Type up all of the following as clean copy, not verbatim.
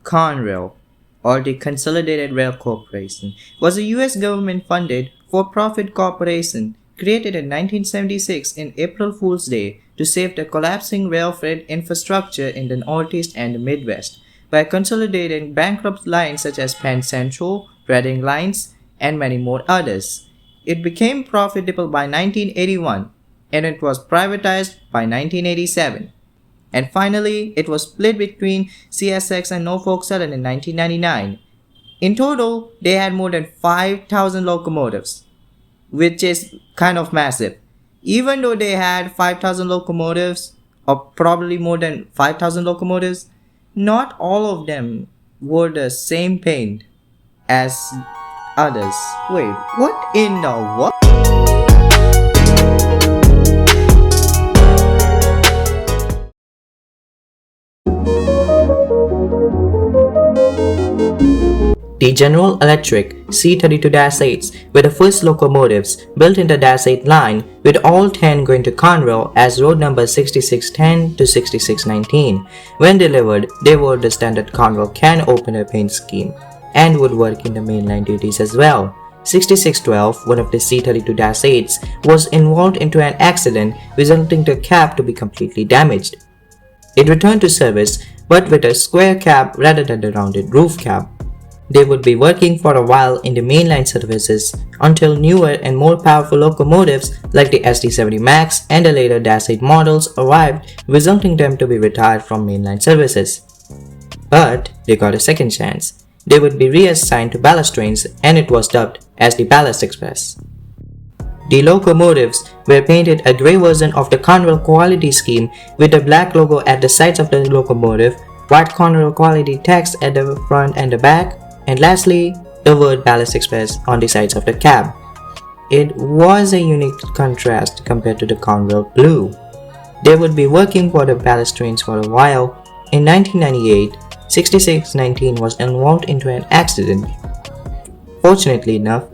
Conrail, or the Consolidated Rail Corporation, was a U.S. government-funded, for-profit corporation created in 1976 in April Fool's Day to save the collapsing rail freight infrastructure in the Northeast and the Midwest by consolidating bankrupt lines such as Penn Central, Reading Lines, and many more others. It became profitable by 1981 and it was privatized by 1987. And finally, it was split between CSX and Norfolk Southern in 1999. In total, they had more than 5,000 locomotives, which is kind of massive. Even though they had 5,000 locomotives, or probably more than 5,000 locomotives, not all of them were the same paint as others. Wait, what in the what? The General Electric C32-8s were the first locomotives built in the Dash-8 line, with all 10 going to Conrail as road numbers 6610 to 6619. When delivered, they wore the standard Conrail can opener paint scheme and would work in the mainline duties as well. 6612, one of the C32-8s, was involved into an accident resulting the cab to be completely damaged. It returned to service, but with a square cab rather than the rounded roof cab. They would be working for a while in the mainline services until newer and more powerful locomotives like the SD70 Max and the later Dash-8 models arrived, resulting them to be retired from mainline services. But they got a second chance. They would be reassigned to ballast trains, and it was dubbed as the Ballast Express. The locomotives were painted a grey version of the Conrail quality scheme with a black logo at the sides of the locomotive, white Conrail quality text at the front and the back, and lastly, the word Ballast Express on the sides of the cab. It was a unique contrast compared to the Conrail blue. They would be working for the ballast trains for a while. In 1998, 6619 was involved into an accident. Fortunately enough,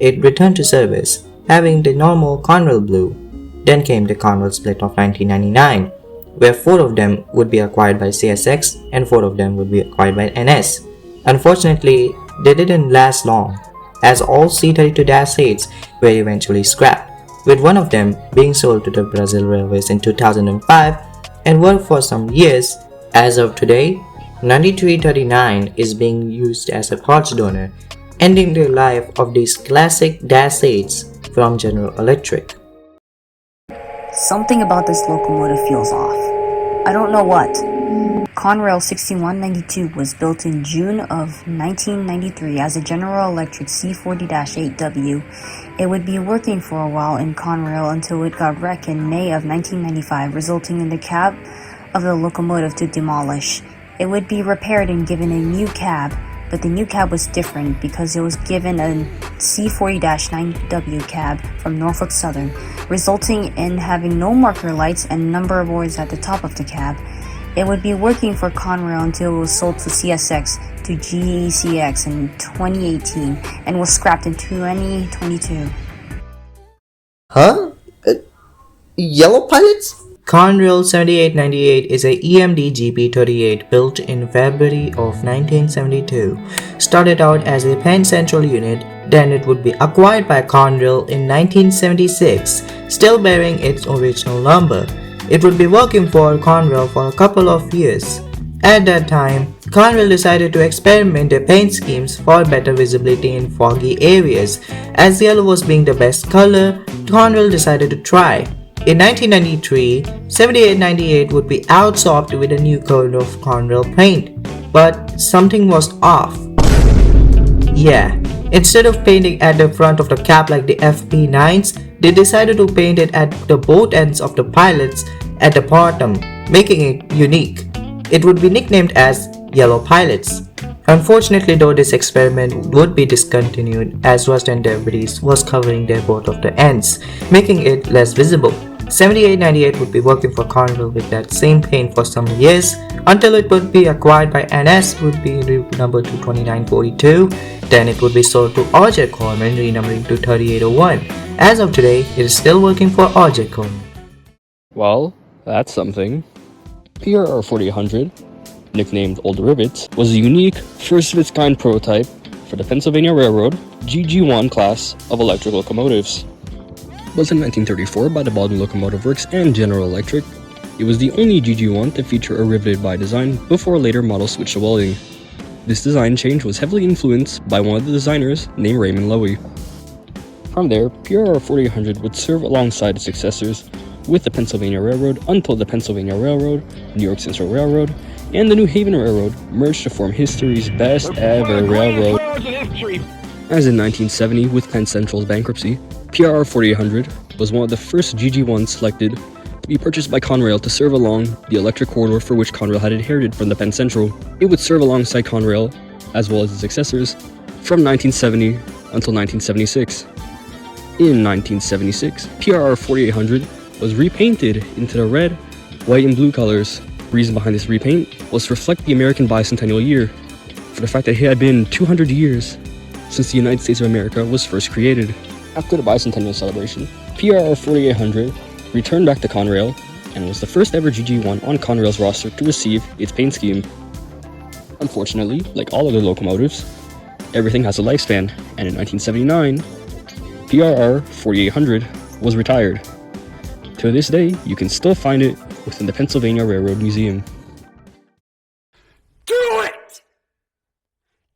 it returned to service, having the normal Conrail blue. Then came the Conrail split of 1999, where 4 of them would be acquired by CSX and 4 of them would be acquired by NS. Unfortunately, they didn't last long, as all C32-8s were eventually scrapped, with one of them being sold to the Brazil Railways in 2005 and worked for some years. As of today, 9339 is being used as a parts donor, ending the life of these classic Dash-8s from General Electric. Something about this locomotive feels off. I don't know what. Conrail 6192 was built in June of 1993 as a General Electric C40-8W. It would be working for a while in Conrail until it got wrecked in May of 1995, resulting in the cab of the locomotive to demolish. It would be repaired and given a new cab, but the new cab was different because it was given a C40-9W cab from Norfolk Southern, resulting in having no marker lights and number boards at the top of the cab. It would be working for Conrail until it was sold to CSX to GECX in 2018 and was scrapped in 2022. Huh? Yellow pilots? Conrail 7898 is a EMD GP38 built in February of 1972. Started out as a Penn Central unit, then it would be acquired by Conrail in 1976, still bearing its original number. It would be working for Conrail for a couple of years. At that time, Conrail decided to experiment their paint schemes for better visibility in foggy areas. As yellow was being the best color, Conrail decided to try. In 1993, 7898 would be outsopped with a new coat of Conrail paint, but something was off. Yeah, instead of painting at the front of the cab like the FP9s, they decided to paint it at the both ends of the pilots at the bottom, making it unique. It would be nicknamed as Yellow Pilots. Unfortunately though, this experiment would be discontinued as rust and debris was covering their both of the ends, making it less visible. 7898 would be working for Conrail with that same paint for some years until it would be acquired by NS, would be renumbered to 2942. Then it would be sold to Object Corman, renumbering to 3801. As of today, it is still working for Object Corman. Well, that's something. Here are 4800. nicknamed Old Rivets, was a unique, first-of-its-kind prototype for the Pennsylvania Railroad GG1 class of electric locomotives. Built in 1934 by the Baldwin Locomotive Works and General Electric, it was the only GG1 to feature a riveted by design before later models switched to welding. This design change was heavily influenced by one of the designers named Raymond Loewy. From there, PRR 4800 would serve alongside its successors with the Pennsylvania Railroad until the Pennsylvania Railroad, New York Central Railroad, and the New Haven Railroad merged to form history's best ever railroad. As in 1970 with Penn Central's bankruptcy, PRR 4800 was one of the first GG1s selected to be purchased by Conrail to serve along the electric corridor for which Conrail had inherited from the Penn Central. It would serve alongside Conrail, as well as its successors, from 1970 until 1976. In 1976, PRR 4800 was repainted into the red, white, and blue colors. The reason behind this repaint was to reflect the American bicentennial year, for the fact that it had been 200 years since the United States of America was first created. After the bicentennial celebration, PRR 4800 returned back to Conrail and was the first ever GG1 on Conrail's roster to receive its paint scheme. Unfortunately, like all other locomotives, everything has a lifespan, and in 1979, PRR 4800 was retired. To this day, you can still find it within the Pennsylvania Railroad Museum. Do it!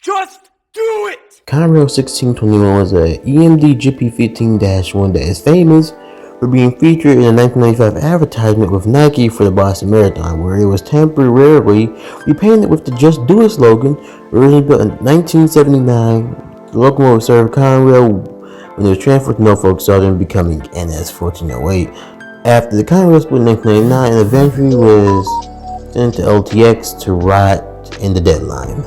Just do it! Conrail 1621 was a EMD GP 15-1 that is famous for being featured in a 1995 advertisement with Nike for the Boston Marathon, where it was temporarily repainted with the Just Do It slogan. Originally built in 1979, the locomotive served Conrail when it was transferred to Norfolk Southern, becoming NS 1408. After the Conrail split in 1999 and eventually was sent to LTX to rot in the deadline.